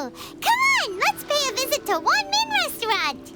too! Come on, let's pay a visit to One Min Restaurant!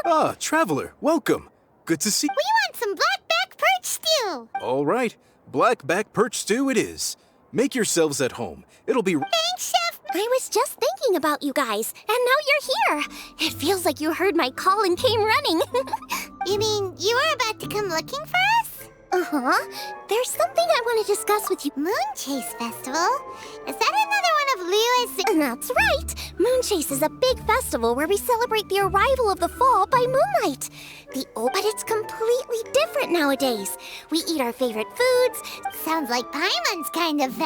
Ah, traveler, welcome. Good to see you. We want some blackback perch stew. All right, blackback perch stew it is. Make yourselves at home. It'll be... Thanks, Chef. I was just thinking about you guys, and now you're here. It feels like you heard my call and came running. You mean you were about to come looking for us? Uh-huh. There's something I want to discuss with you. Moonchase Festival? Is that another one of Lewis? That's right. Moonchase is a big festival where we celebrate the arrival of the fall by moonlight. But it's completely different nowadays. We eat our favorite foods. Sounds like Paimon's kind of...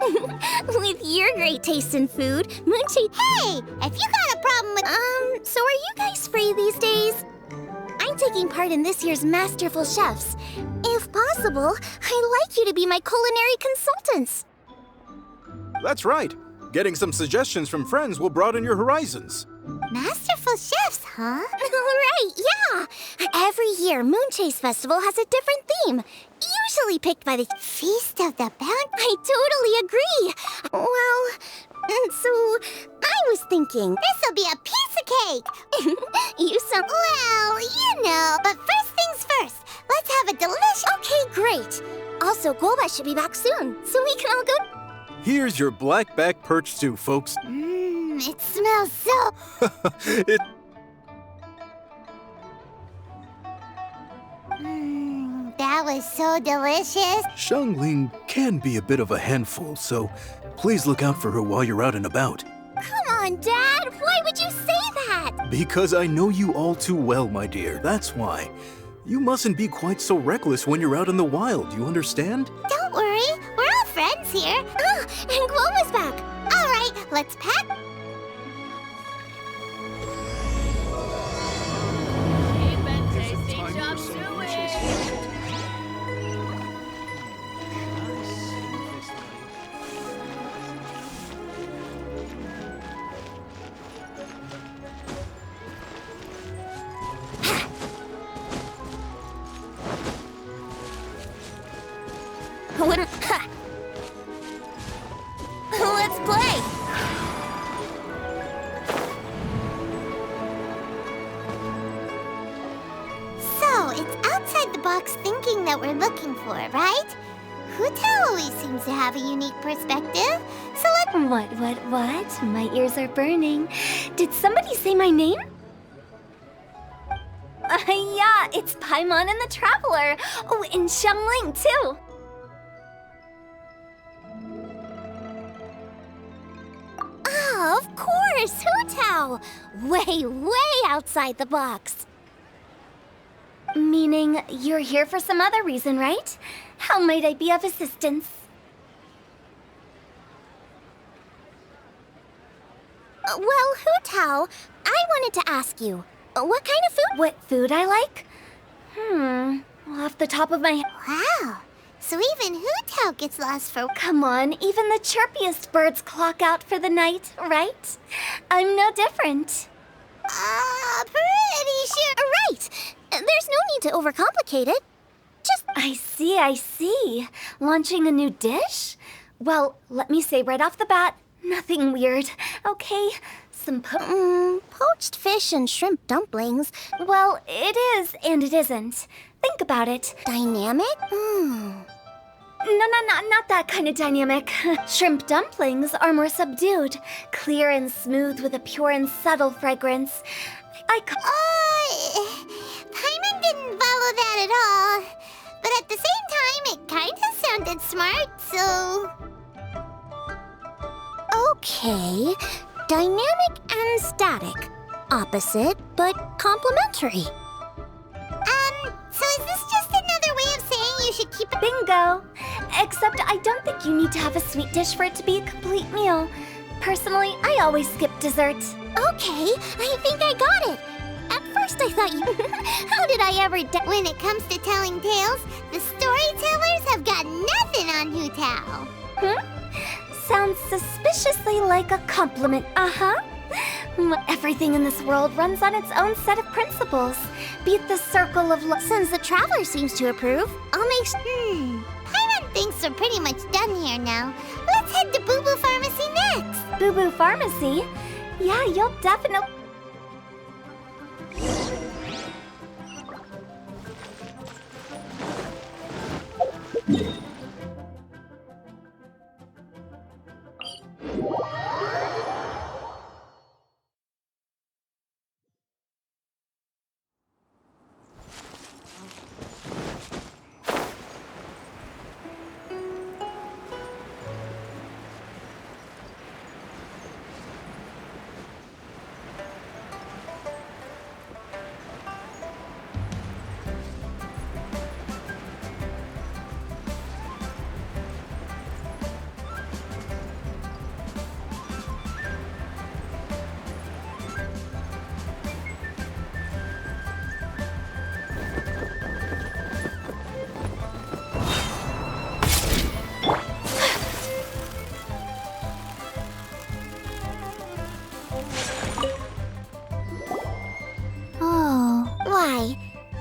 With your great taste in food, Moonchase... Hey, if you got a problem with... So are you guys free these days? I'm taking part in this year's Masterful Chefs. If possible, I'd like you to be my culinary consultants. That's right. Getting some suggestions from friends will broaden your horizons. Masterful Chefs, huh? Right, yeah. Every year, Moonchase Festival has a different theme. Usually picked by the Feast of the Bounty. I totally agree. Well, so I was thinking... This'll be a piece of cake. You sound... Well, you know, but first things first. Let's have a delicious... Okay, great. Also, Golba should be back soon, so we can all go... Here's your blackback perch stew, folks. It smells so... That was so delicious. Xiangling can be a bit of a handful, so please look out for her while you're out and about. Come on, Dad. Why would you say that? Because I know you all too well, my dear. That's why. You mustn't be quite so reckless when you're out in the wild, you understand? Don't worry. We're all friends here. Ah, and Globa's back. All right, let's pack. Let's play! So, it's outside the box thinking that we're looking for, right? Hutao always seems to have a unique perspective, so let's... What? My ears are burning. Did somebody say my name? Yeah, it's Paimon and the Traveler. Oh, and Xiangling, too. Oh, of course, Hutao. Way outside the box. Meaning you're here for some other reason, right? How might I be of assistance? Well, Hutao, I wanted to ask you, what kind of food? What food I like? Off the top of my head. Wow, so even Hutao gets lost for... Come on, even the chirpiest birds clock out for the night, right? I'm no different. Pretty sure... Right! There's no need to overcomplicate it. Just... I see. Launching a new dish? Well, let me say right off the bat, nothing weird, okay? Some poached fish and shrimp dumplings. Well, it is and it isn't. Think about it. Dynamic? No, not that kind of dynamic. Shrimp dumplings are more subdued, clear and smooth with a pure and subtle fragrance. Paimon didn't follow that at all. But at the same time, it kind of sounded smart, so... Okay. Dynamic and static. Opposite, but complementary. So is this just another way of saying you should keep it? Bingo! Except I don't think you need to have a sweet dish for it to be a complete meal. Personally, I always skip dessert. Okay, I think I got it. At first I thought you... How did I ever... When it comes to telling tales, the storytellers have got nothing on Hu Tao. Sounds suspiciously like a compliment, uh-huh. Everything in this world runs on its own set of principles. Be it the circle of life. Since the traveler seems to approve, I'll make... Paimon thinks we're pretty much done here now. Let's head to Boo Boo Pharmacy next. Boo Boo Pharmacy? Yeah, you'll definitely...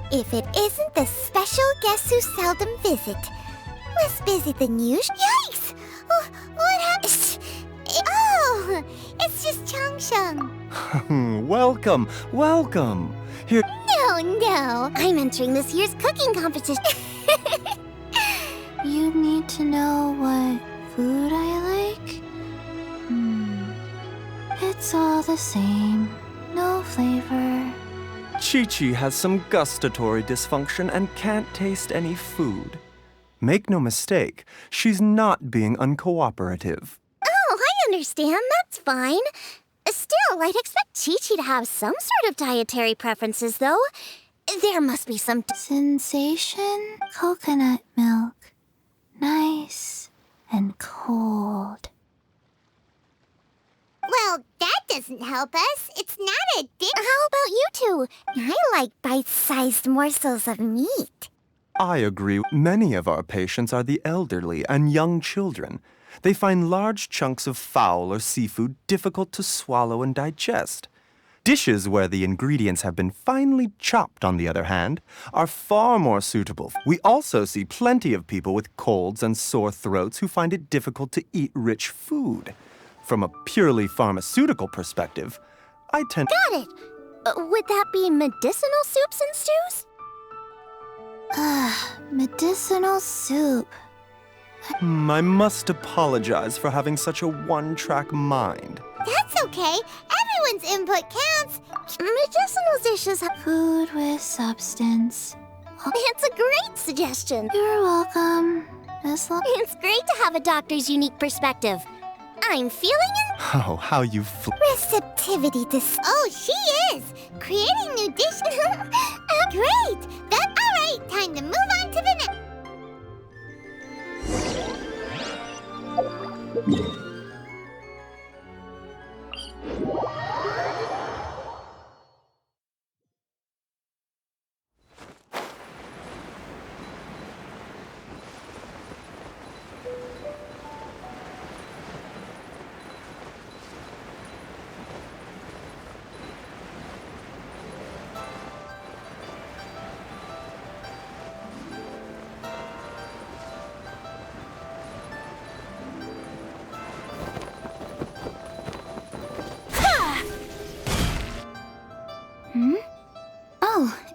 If it isn't the special guests who seldom visit. Less busy than usual. Yikes! What happened? Oh, it's just Changsheng. Welcome. Here. No. I'm entering this year's cooking competition. You need to know what food I like? It's all the same. No flavor. Chi-Chi has some gustatory dysfunction and can't taste any food. Make no mistake, she's not being uncooperative. Oh, I understand. That's fine. Still, I'd expect Chi-Chi to have some sort of dietary preferences, though. There must be some... Sensation coconut milk. Nice and cold. Well, that doesn't help us. It's not a dish. How about you two? I like bite-sized morsels of meat. I agree. Many of our patients are the elderly and young children. They find large chunks of fowl or seafood difficult to swallow and digest. Dishes where the ingredients have been finely chopped, on the other hand, are far more suitable. We also see plenty of people with colds and sore throats who find it difficult to eat rich food. From a purely pharmaceutical perspective, I tend... Got it! Would that be medicinal soups and stews? Medicinal soup. I must apologize for having such a one-track mind. That's okay. Everyone's input counts. Medicinal dishes have... Food with substance. It's a great suggestion. You're welcome. It's great to have a doctor's unique perspective. I'm feeling it. Oh, how you Receptivity to... Oh, she is! Creating new dishes. Great! All right, time to move on to the next...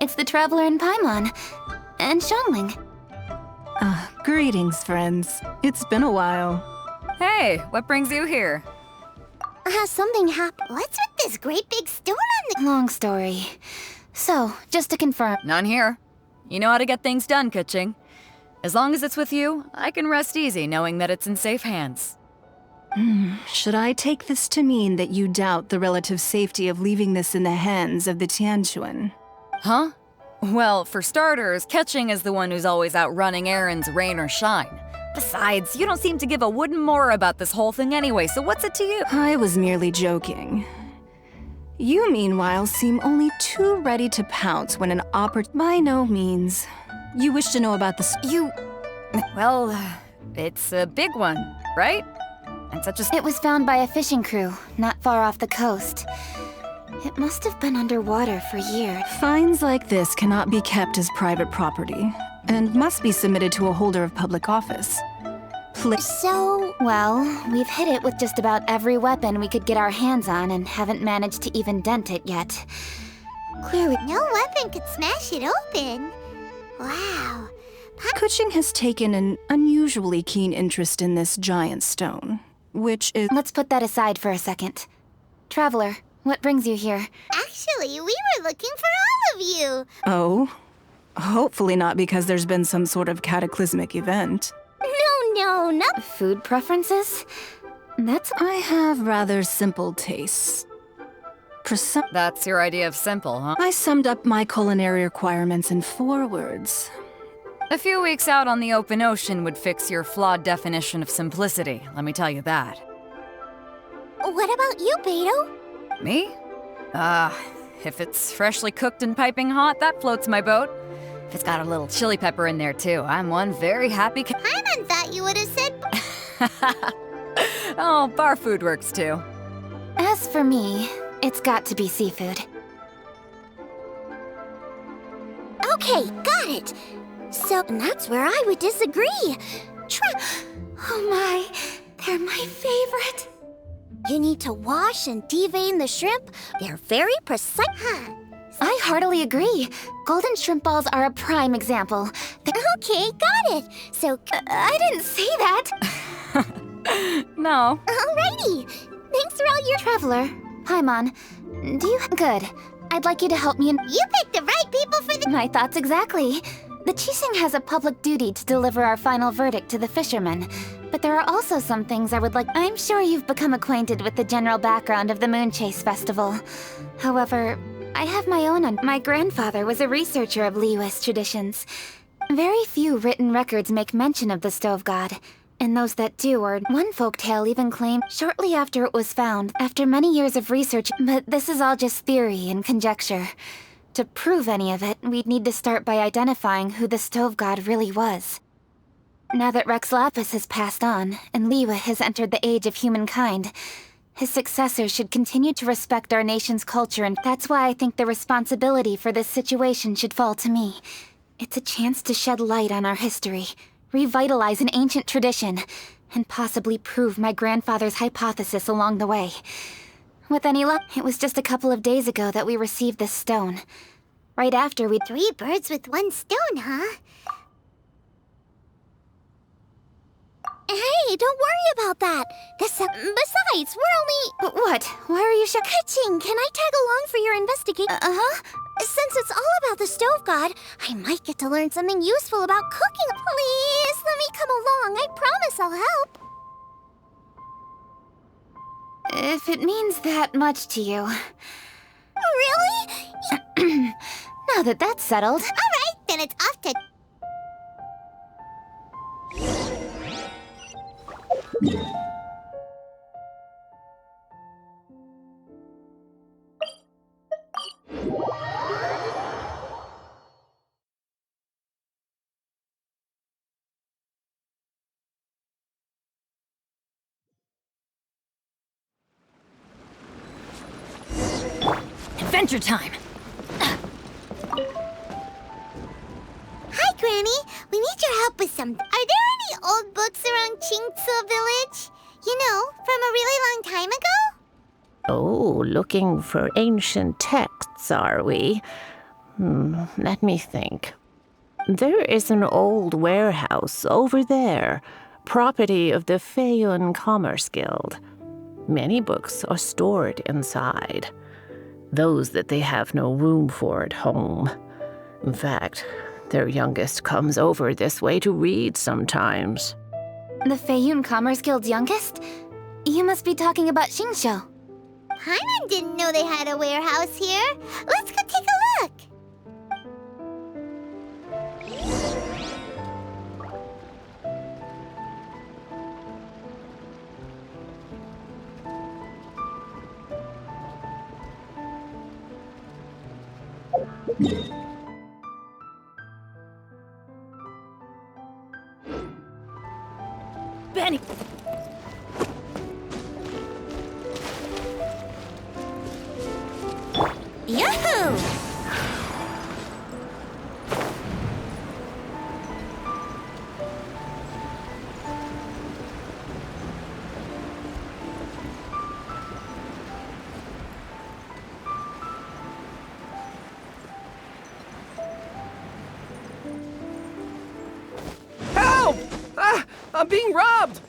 It's the Traveler in Paimon. And Xiangling. Greetings, friends. It's been a while. Hey, what brings you here? Has something happened? What's with this great big stone on the... Long story. So, just to confirm... None here. You know how to get things done, Kuching. As long as it's with you, I can rest easy knowing that it's in safe hands. Should I take this to mean that you doubt the relative safety of leaving this in the hands of the Tianquan? Huh? Well, for starters, Ketching is the one who's always out running errands, rain or shine. Besides, you don't seem to give a wooden more about this whole thing anyway, so what's it to you? I was merely joking. You, meanwhile, seem only too ready to pounce when an By no means. You wish to know about this. Well, it's a big one, right? And such a... It was found by a fishing crew, not far off the coast. It must have been underwater for years. Finds like this cannot be kept as private property, and must be submitted to a holder of public office. Well, we've hit it with just about every weapon we could get our hands on and haven't managed to even dent it yet. Clearly, no weapon could smash it open. Wow. Kuching has taken an unusually keen interest in this giant stone, which is... Let's put that aside for a second. Traveler, what brings you here? Actually, we were looking for all of you. Oh? Hopefully not because there's been some sort of cataclysmic event. No, not... Food preferences? I have rather simple tastes. That's your idea of simple, huh? I summed up my culinary requirements in 4 words. A few weeks out on the open ocean would fix your flawed definition of simplicity, let me tell you that. What about you, Beto? Me? If it's freshly cooked and piping hot, that floats my boat. If it's got a little chili pepper in there too, I'm one very happy Paimon thought you would have said... Oh, bar food works too. As for me, it's got to be seafood. Okay, got it. So, and that's where I would disagree. Oh my, they're my favorite. You need to wash and devein the shrimp. They're very precise. I heartily agree. Golden shrimp balls are a prime example. Okay, got it. So, I didn't say that. No. Alrighty. Thanks for all your... Traveler, Paimon, do you... Good. I'd like you to help me in... You picked the right people for the... My thoughts exactly. The Qixing has a public duty to deliver our final verdict to the fishermen. But there are also some things I would like... I'm sure you've become acquainted with the general background of the moonchase festival. However, I have my own on... My grandfather was a researcher of Liyue's traditions. Very few written records make mention of the stove god. And those that do, or one folktale even claimed shortly after it was found, after many years of research, but this is all just theory and conjecture. To prove any of it, we'd need to start by identifying who the stove god really was. Now that Rex Lapis has passed on, and Liyue has entered the age of humankind, his successors should continue to respect our nation's culture, and that's why I think the responsibility for this situation should fall to me. It's a chance to shed light on our history, revitalize an ancient tradition, and possibly prove my grandfather's hypothesis along the way. With any luck, it was just a couple of days ago that we received this stone. Right after we... 3 birds with 1 stone, huh? Hey, don't worry about that. Besides, we're only... What? Why are you Kuching, can I tag along for your investigation? Since it's all about the stove god, I might get to learn something useful about cooking. Please, let me come along. I promise I'll help. If it means that much to you. Really? Now that that's settled... Alright, then it's off to... Adventure time! Hi, Granny. We need your help with some... Are there any old books around Qingce Village? You know, from a really long time ago? Oh, looking for ancient texts, are we? Let me think. There is an old warehouse over there, property of the Feiyun Commerce Guild. Many books are stored inside. Those that they have no room for at home. In fact, their youngest comes over this way to read sometimes. The Feiyun Commerce Guild's youngest? You must be talking about Xingqiu. Paimon didn't know they had a warehouse here. Let's go take a look. Benny! Yahoo! Help! Ah, I'm being robbed!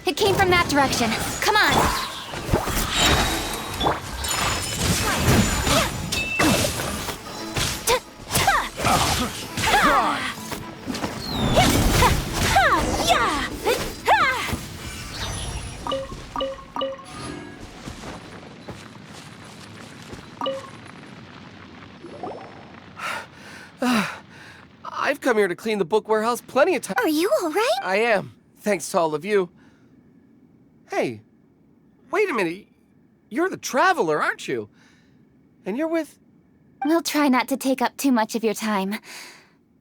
It came from that direction. Come on! I've come here to clean the book warehouse plenty of times. Are you all right? I am, thanks to all of you. Hey, wait a minute. You're the traveler, aren't you? And you're with... We'll try not to take up too much of your time.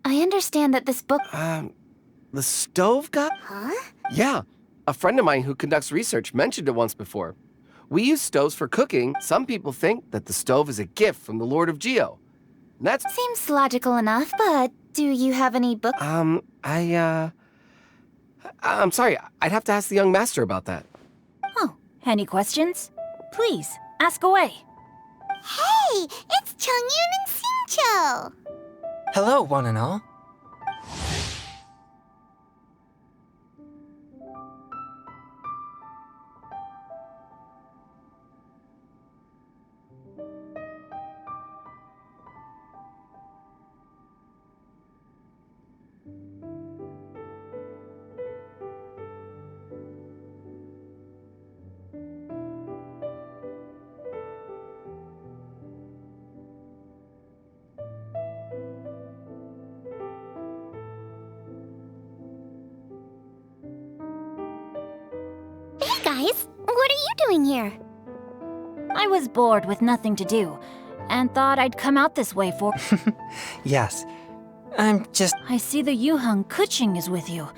I understand that this book... the stove guy? Huh? Yeah, a friend of mine who conducts research mentioned it once before. We use stoves for cooking. Some people think that the stove is a gift from the Lord of Geo. And that's... Seems logical enough, but do you have any book... I'm sorry, I'd have to ask the young master about that. Oh, any questions? Please, ask away. Hey, it's Chongyun and Xingqiu. Hello, one and all. Hey guys, what are you doing here? I was bored with nothing to do, and thought I'd come out this way for... Yes, I'm just... I see the Yuheng Kuching is with you.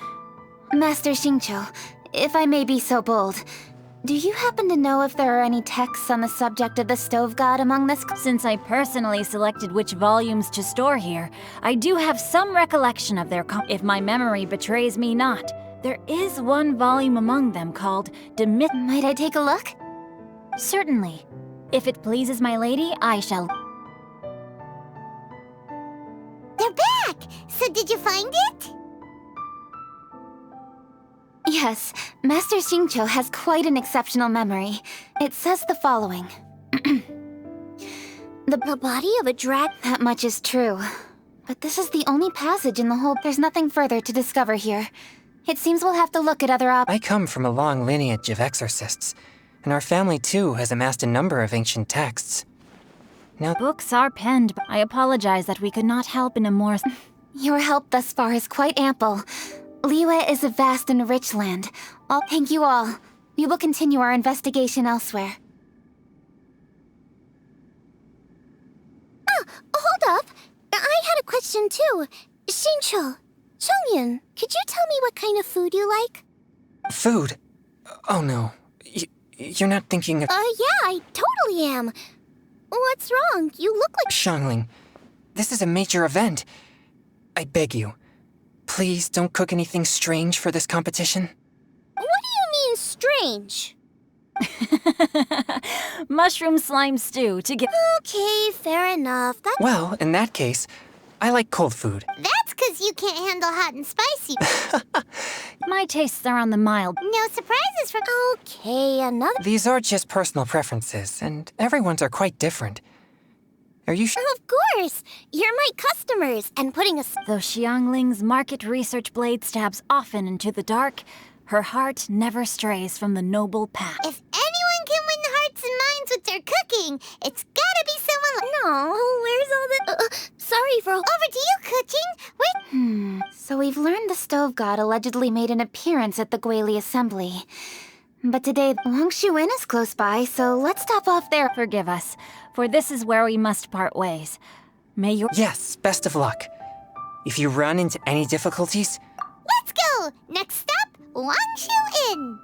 Master Xingqiu, if I may be so bold, do you happen to know if there are any texts on the subject of the stove god among this... Since I personally selected which volumes to store here, I do have some recollection of their if my memory betrays me not. There is one volume among them called Demyth... Might I take a look? Certainly. If it pleases my lady, I shall... They're back! So did you find it? Yes, Master Xingqiu has quite an exceptional memory. It says the following. The body of a dragon... That much is true. But this is the only passage in the whole... There's nothing further to discover here. It seems we'll have to look at other I come from a long lineage of exorcists, and our family too has amassed a number of ancient texts. Now, Books are penned, but I apologize that we could not help in a more... Your help thus far is quite ample. Liyue is a vast and rich land. Thank you all. We will continue our investigation elsewhere. Oh, hold up. I had a question too. Xingqiu, Chongyun, could you tell me what kind of food you like? food. Oh no, you're not thinking of... Yeah, I totally am. What's wrong? You look like... Xiangling, this is a major event. I beg you, please don't cook anything strange for this competition. What do you mean, strange? Mushroom slime stew to get... Okay, fair enough. Well, in that case, I like cold food. That's because you can't handle hot and spicy. My tastes are on the mild. No surprises from... Okay, another... These are just personal preferences, and everyone's are quite different. Are you sure? Of course! You're my customers, and putting a... Though Xiangling's market research blade stabs often into the dark, Her heart never strays from the noble path. If anyone can win hearts and minds with their cooking, it's gotta be someone like... No, where's all the... sorry for... Over to you, cooking! Wait... So we've learned the stove god allegedly made an appearance at the Guili assembly. But today, Wang Shuin is close by, so let's stop off there. Forgive us, for this is where we must part ways. May your... Yes, best of luck. If you run into any difficulties... Let's go! Next stop, Wang Shuin!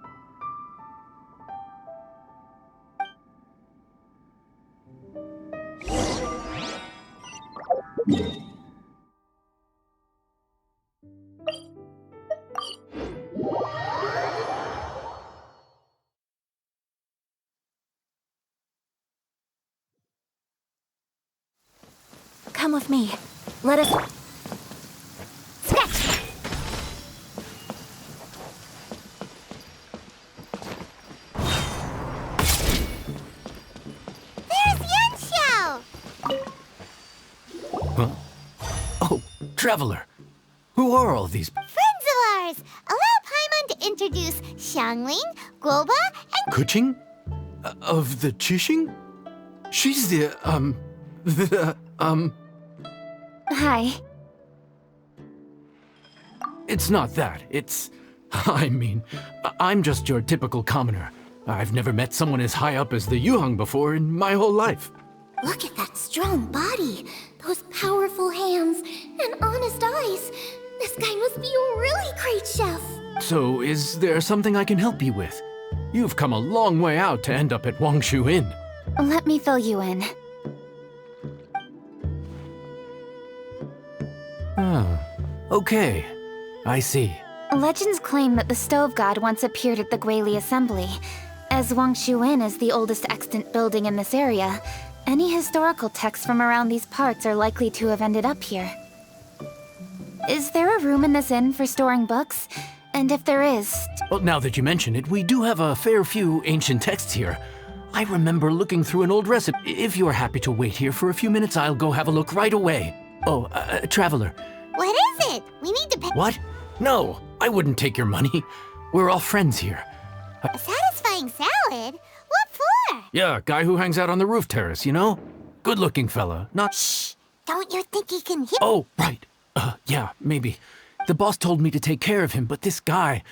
Come with me. Let us... Sketch! There's Yanxiao! Huh? Oh, traveler. Who are all these? Friends of ours! Allow Paimon to introduce Xiangling, Guoba, and... Kuching? Of the Chishing? She's the, Hi. It's not that. It's... I mean, I'm just your typical commoner. I've never met someone as high up as the Yuhang before in my whole life. Look at that strong body, those powerful hands, and honest eyes. This guy must be a really great chef. So, is there something I can help you with? You've come a long way out to end up at Wangshu Inn. Let me fill you in. Oh, okay. I see. Legends claim that the stove god once appeared at the Guili assembly. As Wangshu Inn is the oldest extant building in this area, any historical texts from around these parts are likely to have ended up here. Is there a room in this inn for storing books? And if there is... Well, now that you mention it, we do have a fair few ancient texts here. I remember looking through an old recipe. If you are happy to wait here for a few minutes, I'll go have a look right away. Oh, traveler. What is it? We need to pay... What? No, I wouldn't take your money. We're all friends here. A satisfying salad? What for? Yeah, guy who hangs out on the roof terrace, you know? Good-looking fella, not... Shh! Don't you think he can hear... Oh, right. Yeah, maybe. The boss told me to take care of him, but this guy...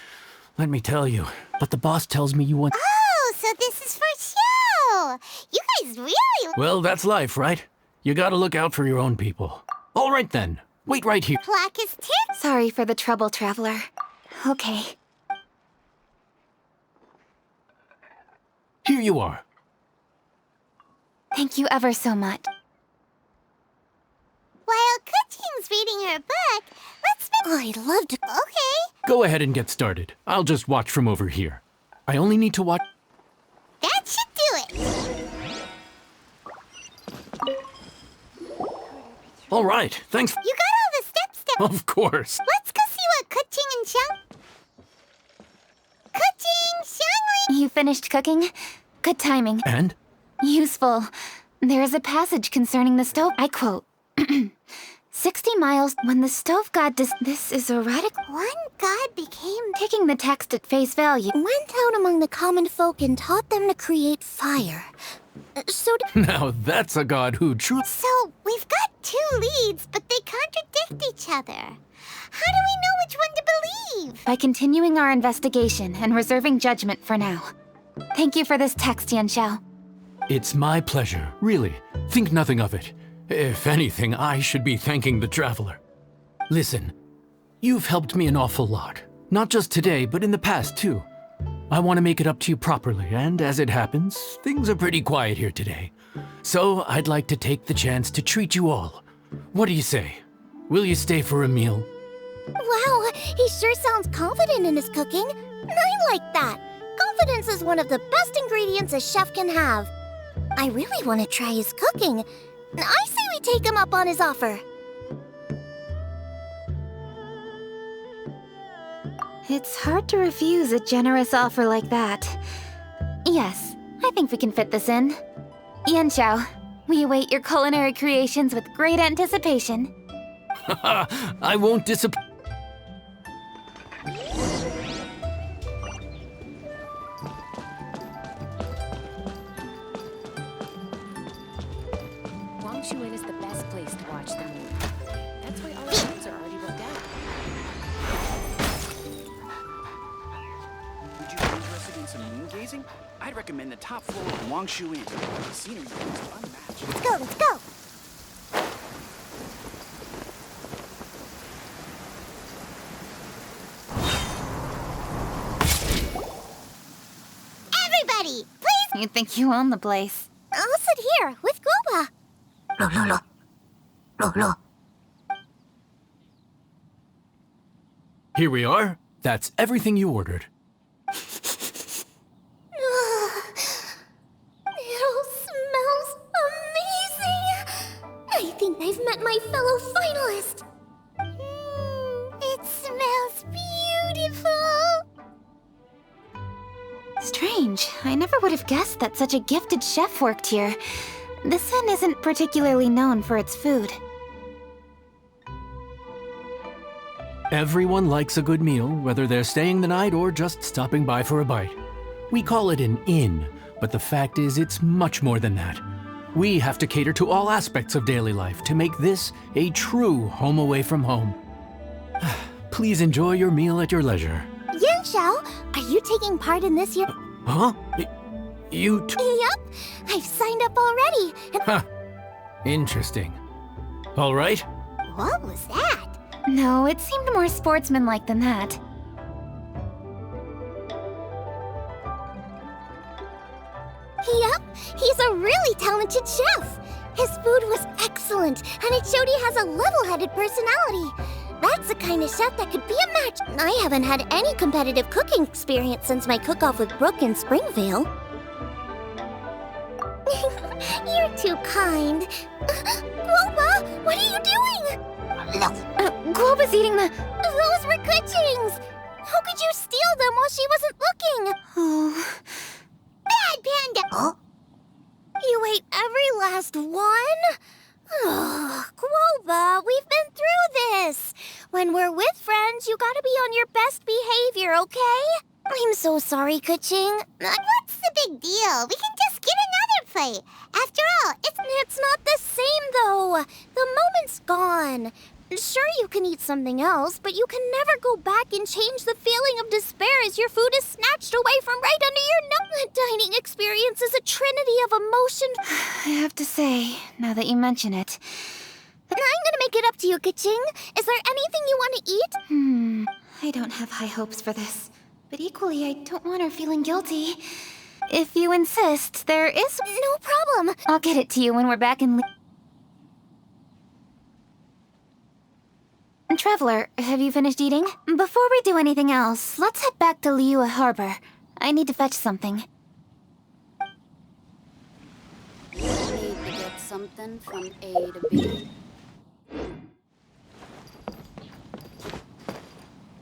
Let me tell you. But the boss tells me you want... Oh, so this is for show! You guys really... Well, that's life, right? You gotta look out for your own people. All right, then. Wait right here. Plaque is tip... Sorry for the trouble, traveler. Okay. Here you are. Thank you ever so much. While Kuching's reading her book, let's... I'd love to... Okay. Go ahead and get started. I'll just watch from over here. I only need to watch... That should do it. All right, thanks. You got all the steps down. Of course. Let's go see what Kuching and Xiang... Kuching, Xiangling... You finished cooking? Good timing. And? Useful. There is a passage concerning the stove. I quote, 60 miles when the stove god this is erratic. One god became... Taking the text at face value. Went out among the common folk and taught them to create fire. Now that's a god who truly... So, we've got two leads, but they contradict each other. How do we know which one to believe? By continuing our investigation and reserving judgment for now. Thank you for this text, Yanxiao. It's my pleasure, really. Think nothing of it. If anything, I should be thanking the traveler. Listen, you've helped me an awful lot. Not just today, but in the past, too. I want to make it up to you properly, and as it happens, things are pretty quiet here today. So I'd like to take the chance to treat you all. What do you say? Will you stay for a meal? Wow, he sure sounds confident in his cooking. I like that. Confidence is one of the best ingredients a chef can have. I really want to try his cooking. I say we take him up on his offer. It's hard to refuse a generous offer like that. Yes, I think we can fit this in. Yanxiao, we await your culinary creations with great anticipation. I won't disappoint. place to watch the moon. That's why all our rooms are already booked out. Would you be interested in some moon gazing? I'd recommend the top floor of Wangshu Inn. The scenery there is unmatched. Let's go, let's go! Everybody, please! You think you own the place? I'll sit here with Goba. No. Here we are. That's everything you ordered. It all smells amazing! I think I've met my fellow finalist! It smells beautiful! Strange. I never would have guessed that such a gifted chef worked here. This inn isn't particularly known for its food. Everyone likes a good meal, whether they're staying the night or just stopping by for a bite. We call it an inn, but the fact is it's much more than that. We have to cater to all aspects of daily life to make this a true home away from home. Please enjoy your meal at your leisure. Yan Xiao, are you taking part in this year? Huh? You Yup, I've signed up already. Huh. Interesting. All right. What was that? No, it seemed more sportsmanlike than that. Yup, he's a really talented chef. His food was excellent, and it showed he has a level-headed personality. That's the kind of chef that could be a match. I haven't had any competitive cooking experience since my cook-off with Brooke in Springvale. You're too kind. Guoba, what are you doing? Guoba's eating the... Those were Kuching's! How could you steal them while she wasn't looking? Oh... Bad Panda! Huh? You ate every last one? Guoba, we've been through this. When we're with friends, you gotta be on your best behavior, okay? I'm so sorry, Kuching. What's the big deal? We can just get another plate. After all, it's not the same, though. The moment's gone. Sure, you can eat something else, but you can never go back and change the feeling of despair as your food is snatched away from right under your nose. The dining experience is a trinity of emotion. I have to say, now that you mention it... I'm gonna make it up to you, Kuching. Is there anything you want to eat? I don't have high hopes for this. But equally, I don't want her feeling guilty. If you insist, there is... No problem. I'll get it to you when we're back in... Traveler, have you finished eating? Before we do anything else, let's head back to Liyue Harbor. I need to fetch something. Need to get something from A to B.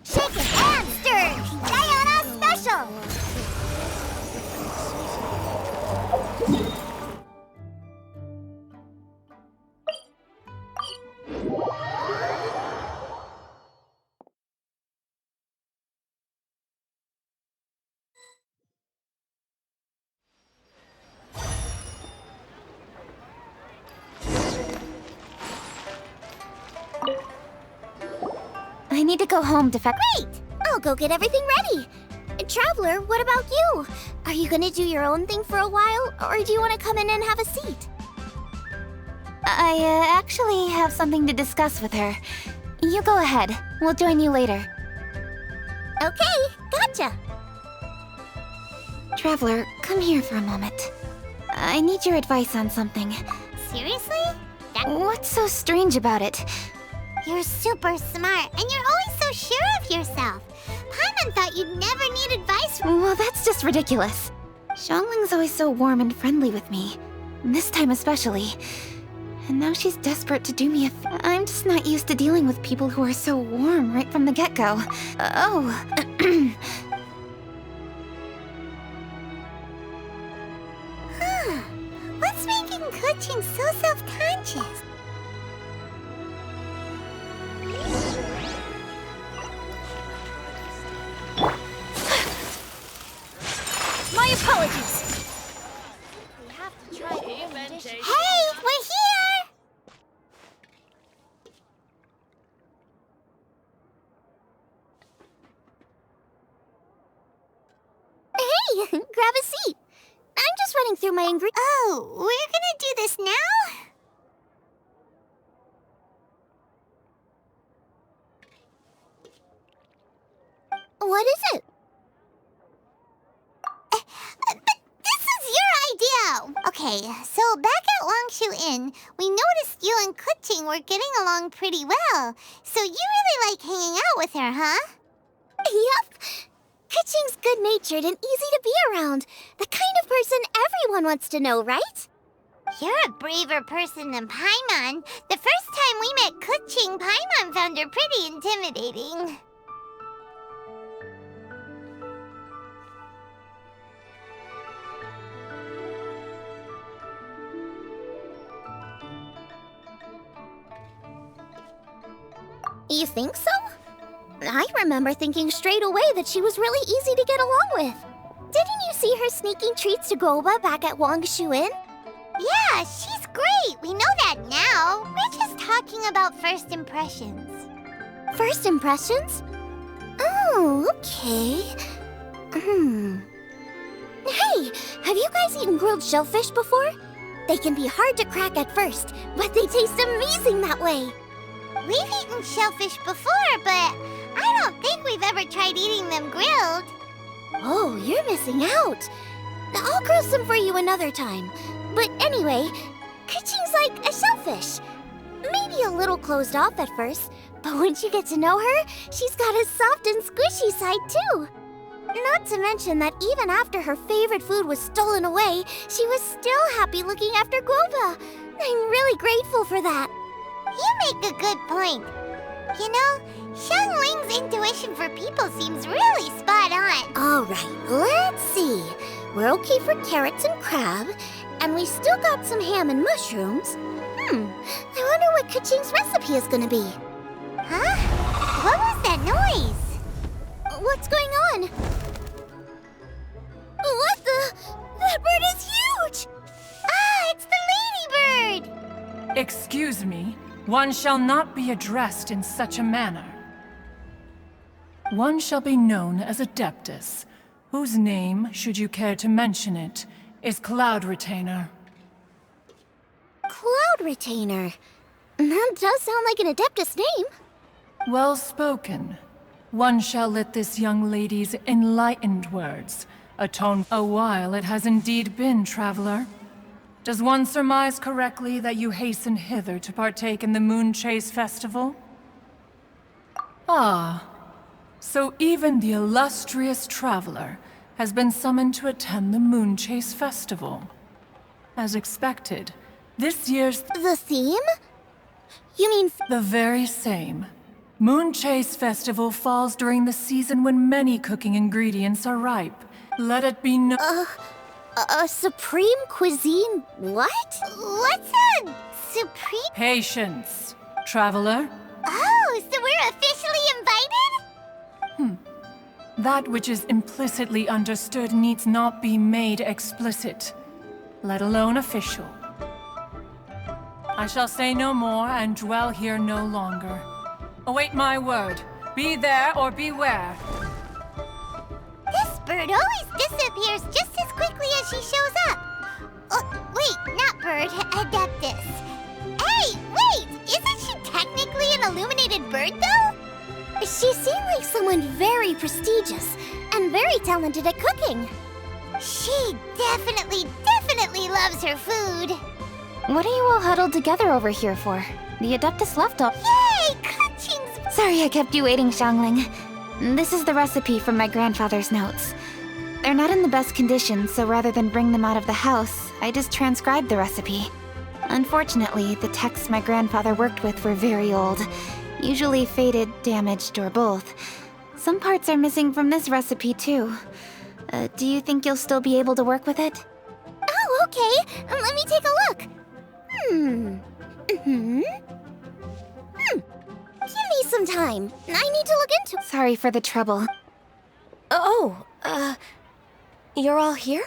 Shake it and stir! Sayonara special! I need to go home to fetch... Great! I'll go get everything ready. Traveler, what about you? Are you gonna do your own thing for a while, or do you want to come in and have a seat? I actually have something to discuss with her. You go ahead. We'll join you later. Okay, gotcha. Traveler, come here for a moment. I need your advice on something. Seriously? What's so strange about it? You're super smart, and you're always so sure of yourself. Paimon thought you'd never need advice from... Well, that's just ridiculous. Xiangling's always so warm and friendly with me. This time especially. And now she's desperate to do me a I'm just not used to dealing with people who are so warm right from the get-go. What's making Kuching so self-conscious? My apologies! Hey, we're here! Grab a seat. I'm just running through my ingredients. Oh, we're gonna do this now? What is it? But this is your idea! Okay, so back at Wangshu Inn, we noticed you and Kuching were getting along pretty well. So you really like hanging out with her, huh? Yep. Kuching's good-natured and easy to be around. The kind of person everyone wants to know, right? You're a braver person than Paimon. The first time we met Kuching, Paimon found her pretty intimidating. You think so? I remember thinking straight away that she was really easy to get along with. Didn't you see her sneaking treats to Goba back at Wangshu Inn? Yeah, she's great. We know that now. We're just talking about first impressions. First impressions? Oh, okay. Hey, have you guys eaten grilled shellfish before? They can be hard to crack at first, but they taste amazing that way. We've eaten shellfish before, but I don't think we've ever tried eating them grilled. Oh, you're missing out. I'll grill some for you another time. But anyway, Kuching's like a shellfish. Maybe a little closed off at first, but once you get to know her, she's got a soft and squishy side too. Not to mention that even after her favorite food was stolen away, she was still happy looking after Guoba. I'm really grateful for that. You make a good point. You know, Xiangling's intuition for people seems really spot on. All right, let's see. We're okay for carrots and crab, and we still got some ham and mushrooms. I wonder what Kuching's recipe is gonna be. Huh? What was that noise? What's going on? What the? That bird is huge! Ah, it's the ladybird! Excuse me. One shall not be addressed in such a manner. One shall be known as Adeptus, whose name, should you care to mention it, is Cloud Retainer. Cloud Retainer? That does sound like an Adeptus name. Well spoken. One shall let this young lady's enlightened words atone. A while it has indeed been, traveler. Does one surmise correctly that you hasten hither to partake in the moonchase festival? Ah, so even the illustrious traveler has been summoned to attend the moonchase festival. As expected, this year's... The theme? You mean... The very same. Moonchase festival falls during the season when many cooking ingredients are ripe. Let it be A supreme cuisine what? What's a supreme... Patience, traveler. Oh, so we're officially invited? That which is implicitly understood needs not be made explicit, let alone official. I shall say no more and dwell here no longer. Await my word. Be there or beware. This bird always disappears just as quickly as she shows up. Oh, wait, not bird, Adeptus. Hey, wait! Isn't she technically an illuminated bird, though? She seemed like someone very prestigious and very talented at cooking. She definitely loves her food. What are you all huddled together over here for? The Adeptus left all. Yay! Kuching's... Sorry I kept you waiting, Xiangling. This is the recipe from my grandfather's notes. They're not in the best condition, so rather than bring them out of the house, I just transcribed the recipe. Unfortunately, the texts my grandfather worked with were very old. Usually faded, damaged, or both. Some parts are missing from this recipe, too. Do you think you'll still be able to work with it? Oh, okay. Let me take a look. Give me some time. I need to look into... Sorry for the trouble. You're all here?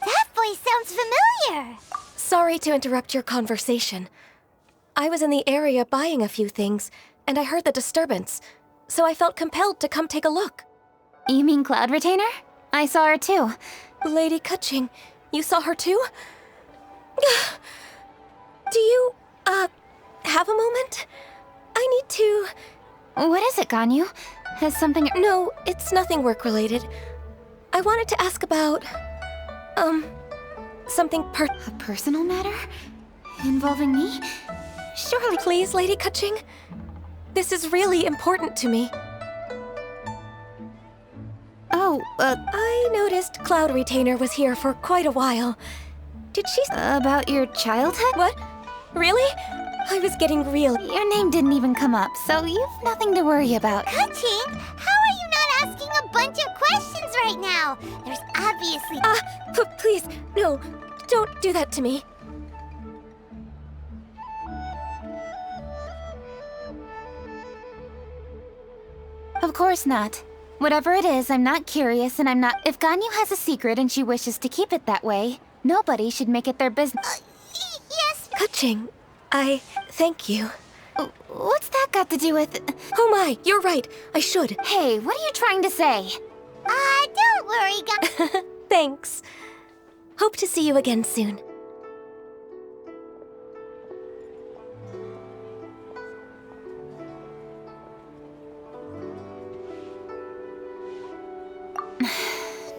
That voice sounds familiar. Sorry to interrupt your conversation. I was in the area buying a few things, and I heard the disturbance, so I felt compelled to come take a look. You mean Cloud Retainer? I saw her too. Lady Kaching, you saw her too? Do you, have a moment? I need to... What is it, Ganyu? Has something... No, it's nothing work-related. I wanted to ask about... something A personal matter? Involving me? Surely... Please, Lady Kaching? This is really important to me. Oh, I noticed Cloud Retainer was here for quite a while. Did she... About your childhood? What? Really? I was getting real... Your name didn't even come up, so you've nothing to worry about. Kaching, how are you not asking a bunch of questions right now? There's obviously... Please, no. Don't do that to me. Of course not. Whatever it is, I'm not curious and I'm not... If Ganyu has a secret and she wishes to keep it that way, nobody should make it their business. Yes. Kaching, thank you. What's that got to do with... Oh my, you're right. I should. Hey, what are you trying to say? Don't worry, Thanks. Hope to see you again soon.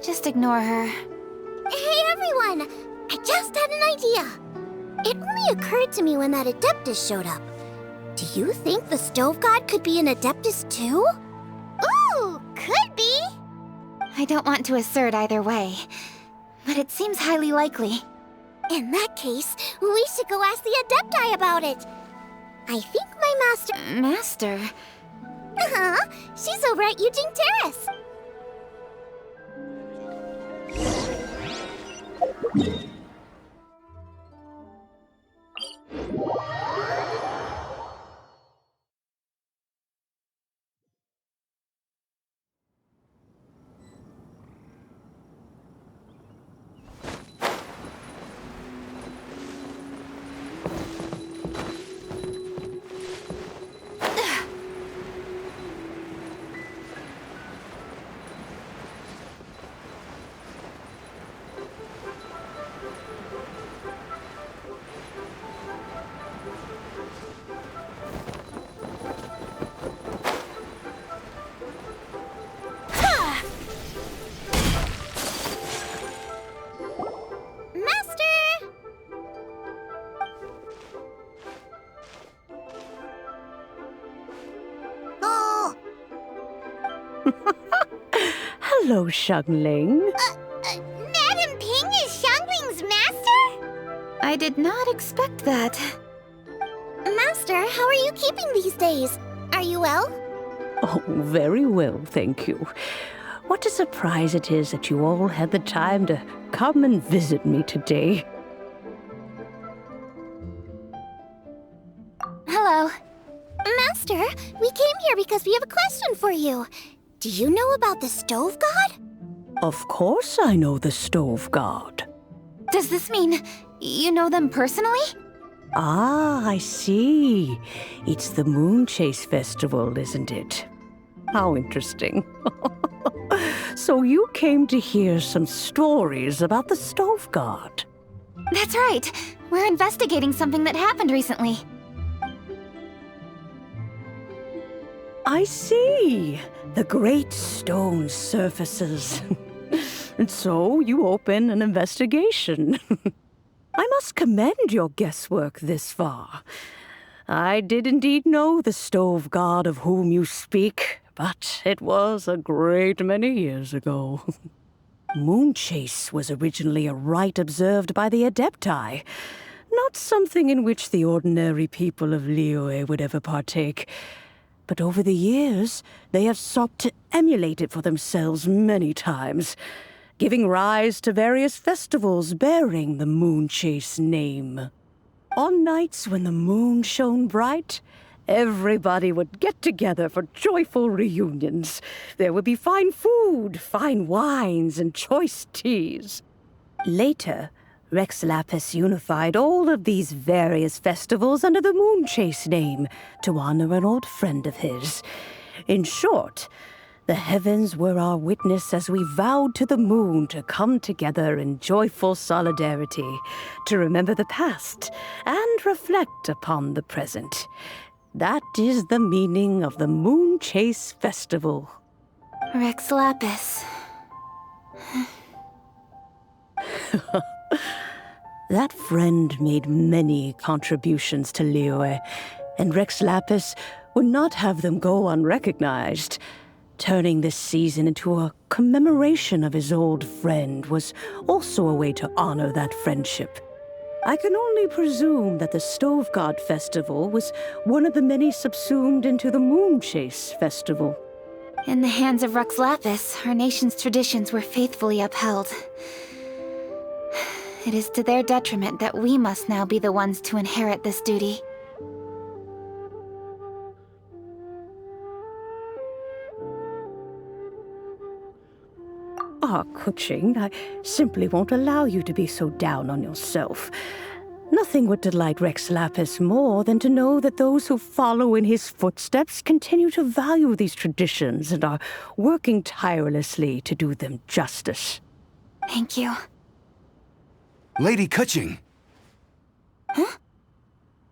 Just ignore her. Hey, everyone! I just had an idea. It only occurred to me when that Adeptus showed up. Do you think the Stove God could be an Adeptus too? Ooh, could be! I don't want to assert either way, but it seems highly likely. In that case, we should go ask the Adepti about it. I think my master... Master? Uh-huh. She's over at Eugene Terrace. Hello, Xiangling. Madam Ping is Xiangling's master? I did not expect that. Master, how are you keeping these days? Are you well? Oh, very well, thank you. What a surprise it is that you all had the time to come and visit me today. Hello. Master, we came here because we have a question for you. Do you know about the Stove God? Of course I know the Stove God. Does this mean you know them personally? Ah, I see. It's the Moonchase Festival, isn't it? How interesting. So you came to hear some stories about the Stove God. That's right. We're investigating something that happened recently. I see. The great stone surfaces. And so you open an investigation. I must commend your guesswork this far. I did indeed know the Stove God of whom you speak, but it was a great many years ago. Moonchase was originally a rite observed by the Adepti, not something in which the ordinary people of Liyue would ever partake. But over the years, they have sought to emulate it for themselves many times, giving rise to various festivals bearing the Moonchase name. On nights when the moon shone bright, everybody would get together for joyful reunions. There would be fine food, fine wines, and choice teas. Later, Rex Lapis unified all of these various festivals under the Moonchase name to honor an old friend of his. In short, The heavens were our witness as we vowed to the moon to come together in joyful solidarity, to remember the past and reflect upon the present. That is the meaning of the Moonchase Festival. Rex Lapis. That friend made many contributions to Liyue, and Rex Lapis would not have them go unrecognized. Turning this season into a commemoration of his old friend was also a way to honor that friendship. I can only presume that the Stove God Festival was one of the many subsumed into the Moonchase Festival. In the hands of Rex Lapis, our nation's traditions were faithfully upheld. It is to their detriment that we must now be the ones to inherit this duty. Kuching, I simply won't allow you to be so down on yourself. Nothing would delight Rex Lapis more than to know that those who follow in his footsteps continue to value these traditions and are working tirelessly to do them justice. Thank you. Lady Kuching! Huh?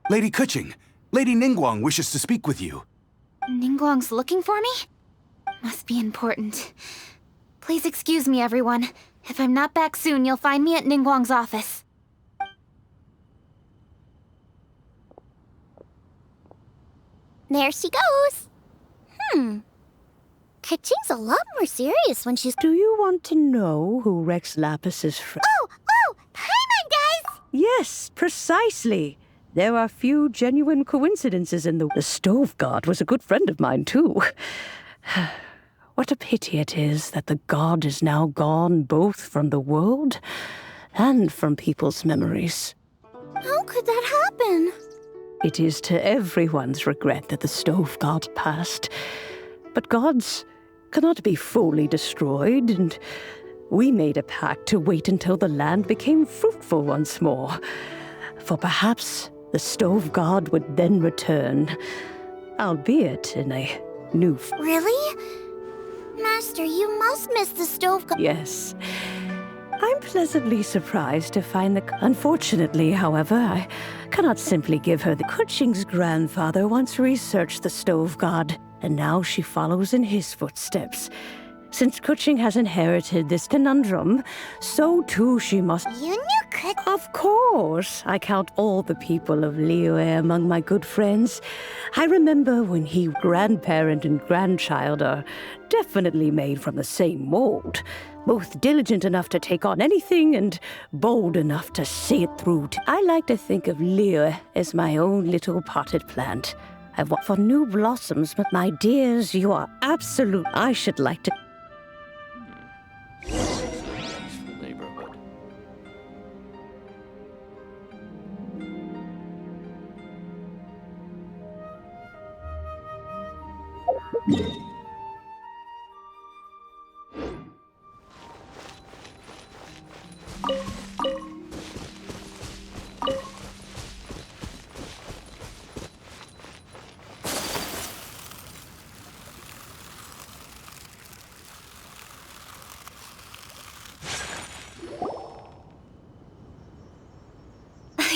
Lady Kuching, Lady Ningguang wishes to speak with you. Ningguang's looking for me? Must be important. Please excuse me, everyone. If I'm not back soon, you'll find me at Ningguang's office. There she goes. Kuching's a lot more serious when she's... Do you want to know who Rex Lapis's friend... Oh! Paimon, guys! Yes, precisely. There are few genuine coincidences in the Stove God was a good friend of mine, too. What a pity it is that the god is now gone both from the world and from people's memories. How could that happen? It is to everyone's regret that the Stove God passed. But gods cannot be fully destroyed, and we made a pact to wait until the land became fruitful once more. For perhaps the Stove God would then return, albeit in a new form. Really? Master, you must miss the Stove God. Yes. I'm pleasantly surprised to find that... Unfortunately, however, I cannot simply give her the... Kuching's grandfather once researched the Stove God, and now she follows in his footsteps. Since Kuching has inherited this conundrum, so too she must... You knew Kuching? Of course. I count all the people of Liyue among my good friends. I remember when he, grandparent and grandchild, are definitely made from the same mold. Both diligent enough to take on anything and bold enough to see it through. I like to think of Liyue as my own little potted plant. I've worked for new blossoms, but my dears, you are absolute... I should like to... Neighborhood.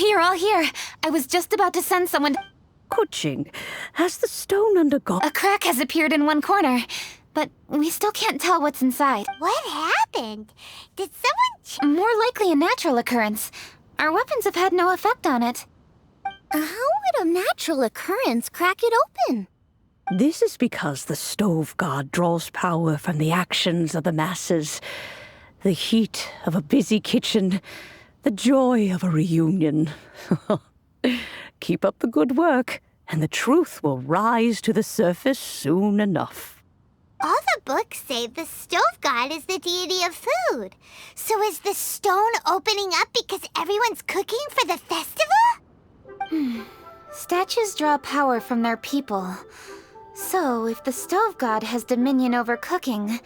You're all here. I was just about to send someone... Kuching, has the stone undergone... A crack has appeared in one corner, but we still can't tell what's inside. What happened? Did someone... More likely a natural occurrence. Our weapons have had no effect on it. How would a natural occurrence crack it open? This is because the Stove God draws power from the actions of the masses. The heat of a busy kitchen, the joy of a reunion. Keep up the good work, and the truth will rise to the surface soon enough. All the books say the Stove God is the deity of food. So is the stone opening up because everyone's cooking for the festival? Statues draw power from their people. So, if the Stove God has dominion over cooking,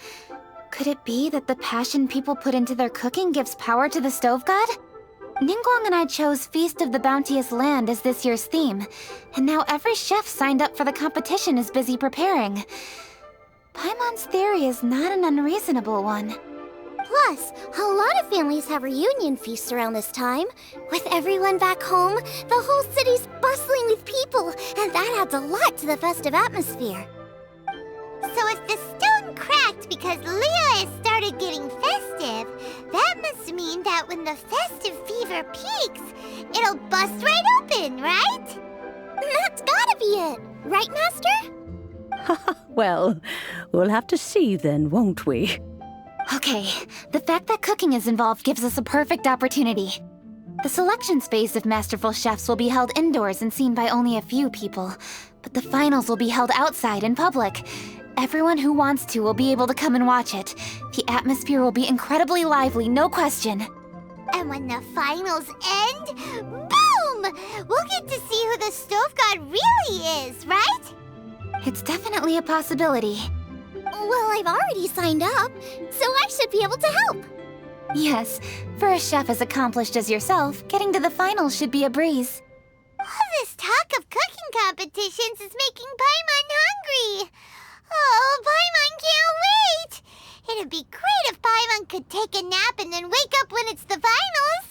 could it be that the passion people put into their cooking gives power to the Stove God? Ningguang and I chose Feast of the Bounteous Land as this year's theme, and now every chef signed up for the competition is busy preparing. Paimon's theory is not an unreasonable one. Plus, a lot of families have reunion feasts around this time. With everyone back home, the whole city's bustling with people, and that adds a lot to the festive atmosphere. So if the stone cracked because Leo has started getting festive, that must mean that when the festive fever peaks, it'll bust right open, right? That's gotta be it, right, Master? Well, we'll have to see then, won't we? Okay, the fact that cooking is involved gives us a perfect opportunity. The selection phase of masterful chefs will be held indoors and seen by only a few people, but the finals will be held outside in public. Everyone who wants to will be able to come and watch it. The atmosphere will be incredibly lively, no question. And when the finals end, boom! We'll get to see who the stove god really is, right? It's definitely a possibility. Well, I've already signed up, so I should be able to help. Yes, for a chef as accomplished as yourself, getting to the finals should be a breeze. All this talk of cooking competitions is making Paimon hungry. Oh, Paimon can't wait! It'd be great if Paimon could take a nap and then wake up when it's the finals.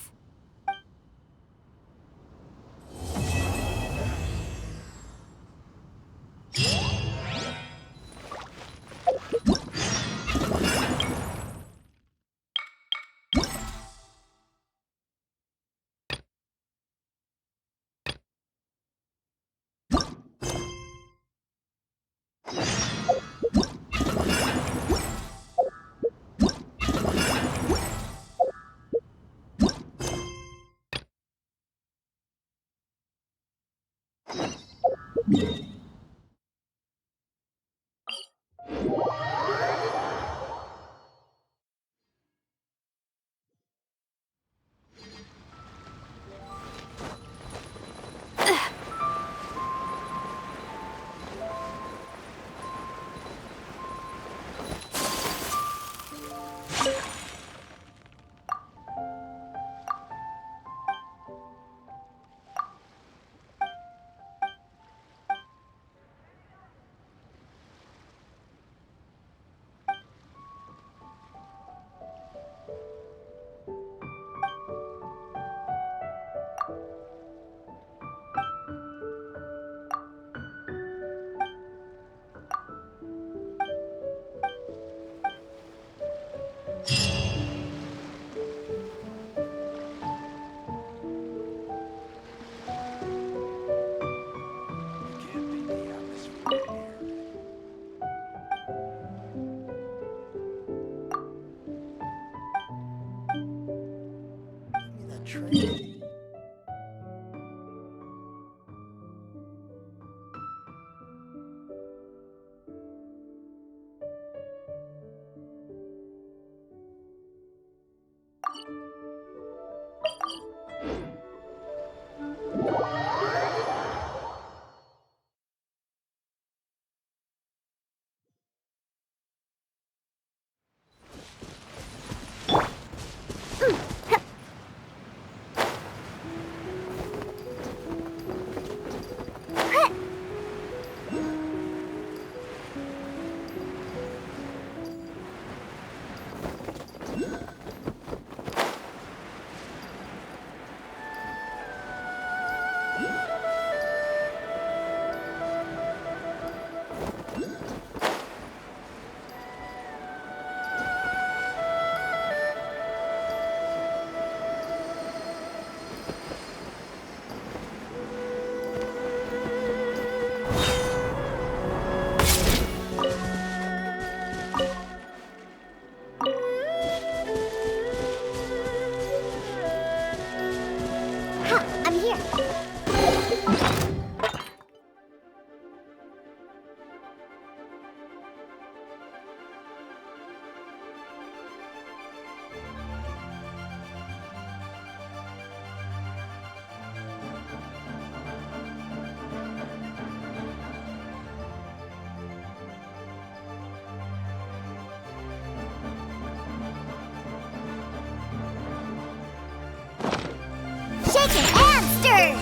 Shaken and stirred!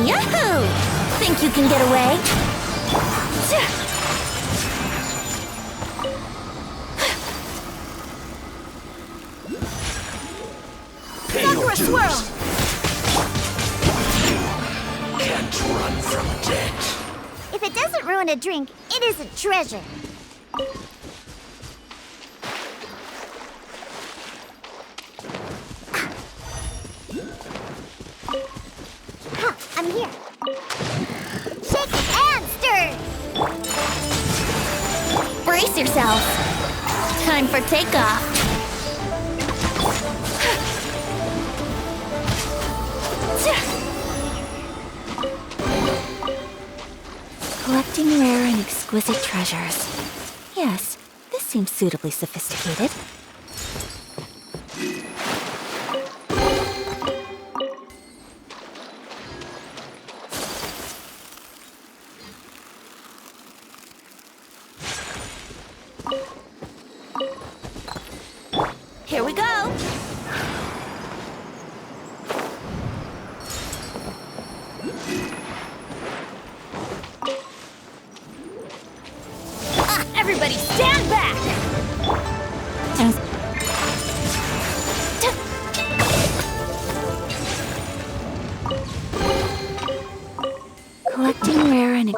Yahoo! Think you can get away? swirl! Can't run from death. If it doesn't ruin a drink, it isn't treasure. I'm here. Shake and stir. Brace yourself. Time for takeoff. Collecting rare and exquisite treasures. Yes, this seems suitably sophisticated. Here we go! Everybody stand back! Collecting rare and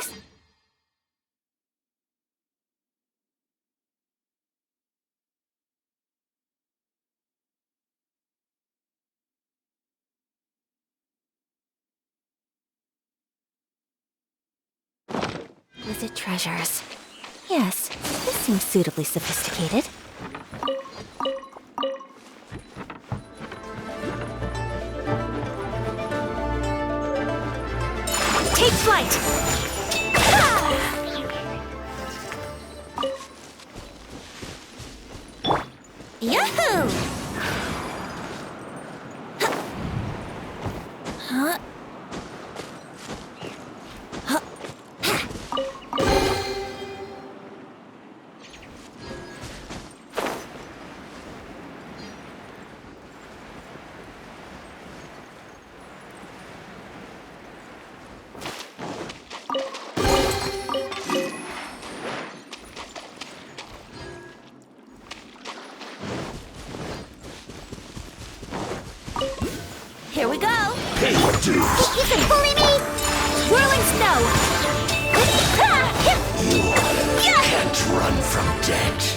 exquisite treasures. Yes, this seems suitably sophisticated. Take flight! Yahoo! Huh? Here we go! You can bully me! Whirling snow! Can't run from death.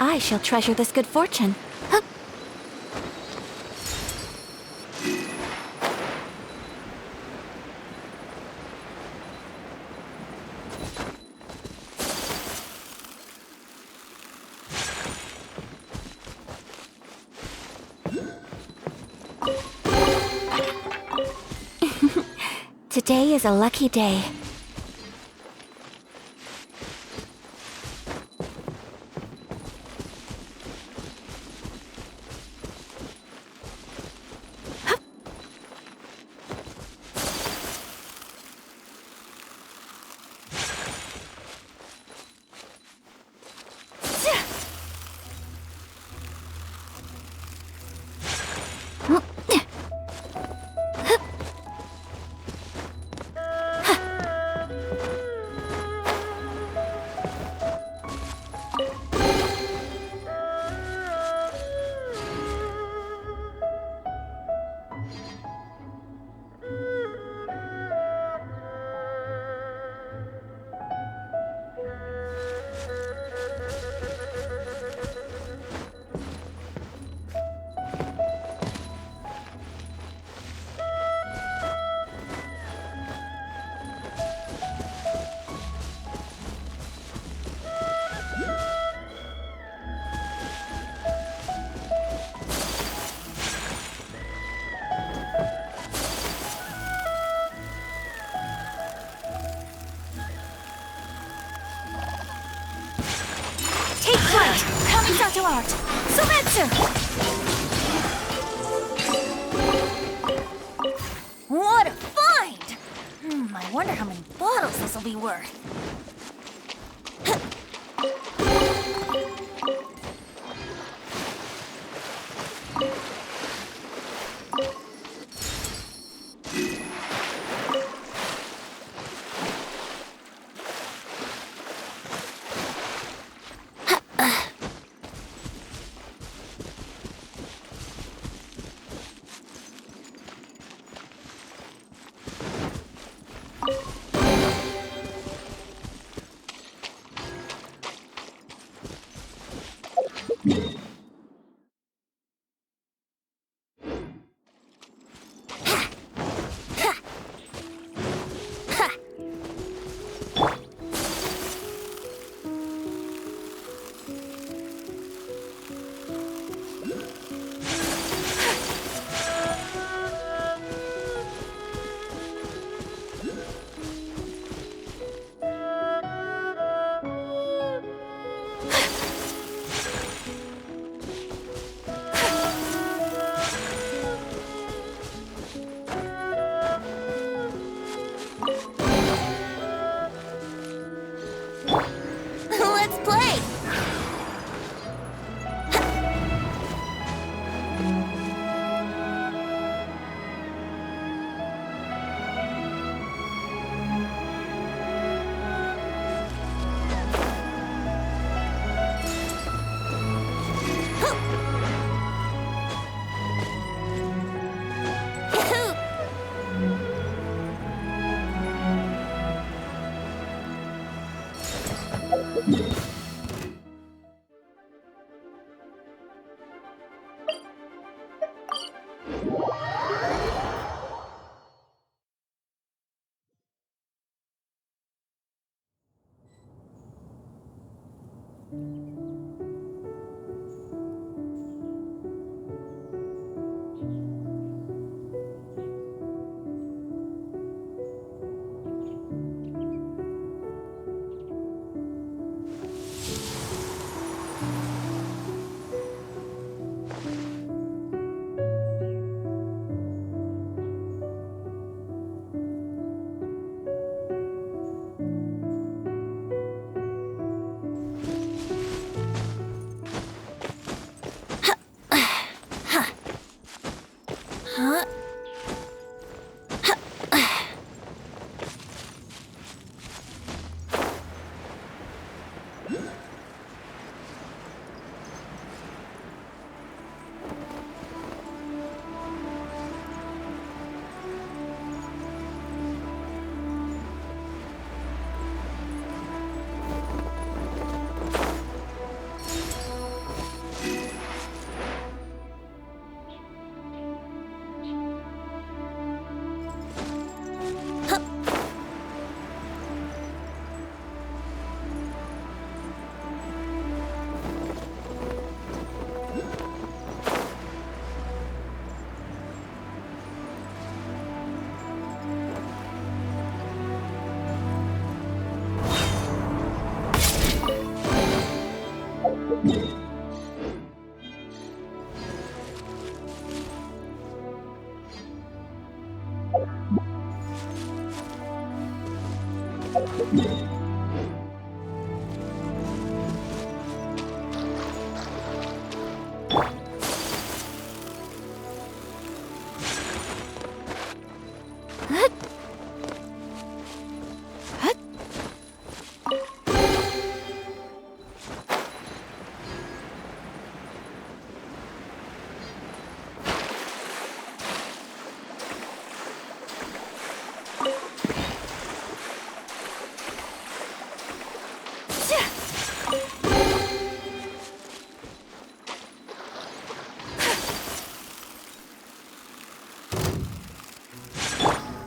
I shall treasure this good fortune. Huh? Today is a lucky day. Kamisato art! Sumetsu! What a find! My wonder how many bottles this will be worth. Let's play! Huh?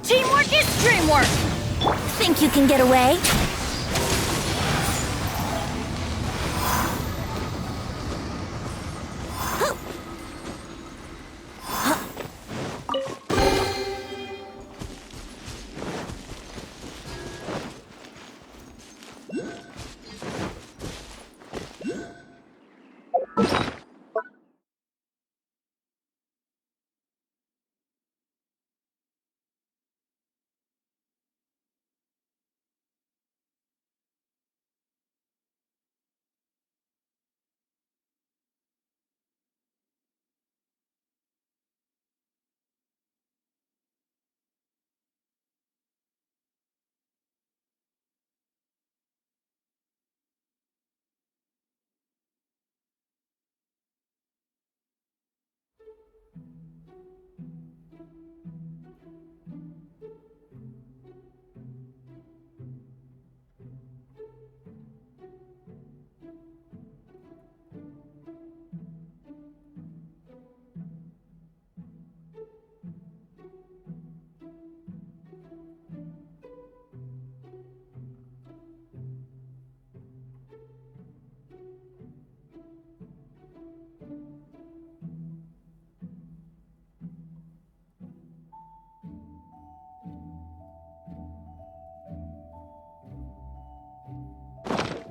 Teamwork is dreamwork! Think you can get away?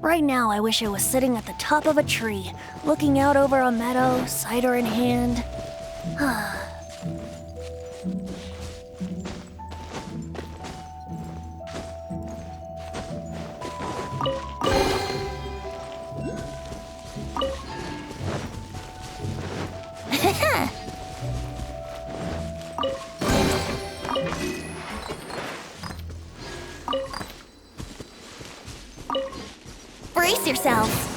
Right now, I wish I was sitting at the top of a tree, looking out over a meadow, cider in hand. Brace yourselves.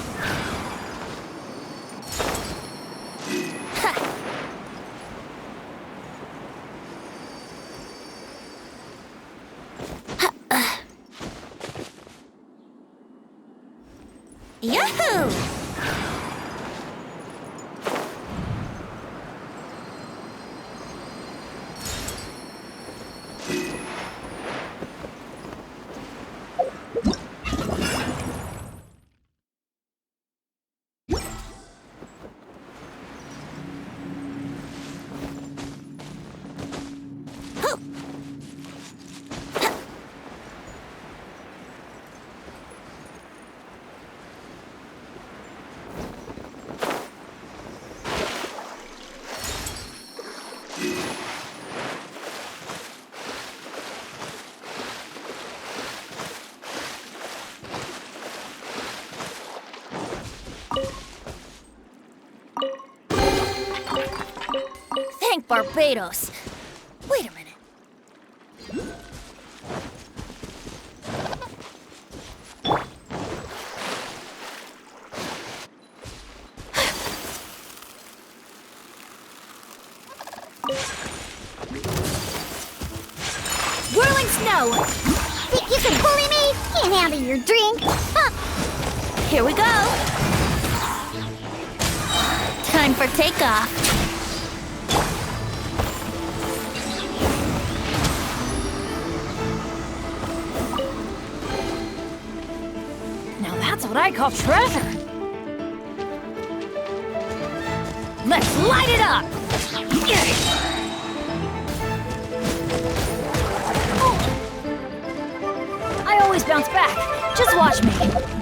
Yahoo! Thank Barbados. Wait a minute. Whirling snow! Think you can bully me? Can't handle your drink. Huh. Here we go! Time for takeoff. Now that's what I call treasure. Let's light it up! I always bounce back. Just watch me.